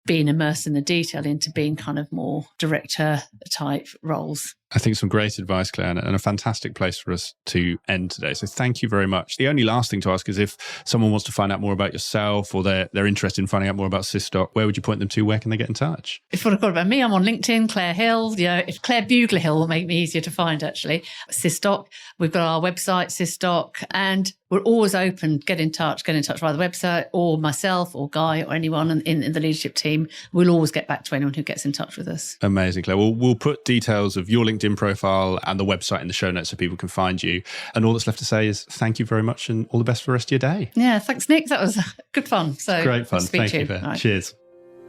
being immersed in the detail into being kind of more director type roles. I think some great advice, Claire, and a fantastic place for us to end today. So thank you very much. The only last thing to ask is if someone wants to find out more about yourself or they're interested in finding out more about Sysdoc, where would you point them to? Where can they get in touch? If you want to call about me, I'm on LinkedIn, Clare Hill. If Claire Bugler Hill will make me easier to find, actually. Sysdoc, we've got our website, Sysdoc, and we're always open. Get in touch via the website, or myself or Guy or anyone in the leadership team. We'll always get back to anyone who gets in touch with us. Amazing, Claire. We'll put details of your LinkedIn profile and the website in the show notes so people can find you. And all that's left to say is thank you very much and all the best for the rest of your day. Yeah, thanks, Nick. That was good fun. So great fun. Thank you. Right. Cheers.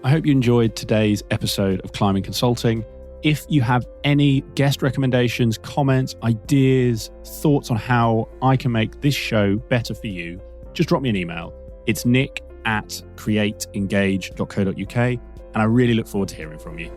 I hope you enjoyed today's episode of Climbing Consulting. If you have any guest recommendations, comments, ideas, thoughts on how I can make this show better for you, just drop me an email. It's nick@createengage.co.uk, and I really look forward to hearing from you.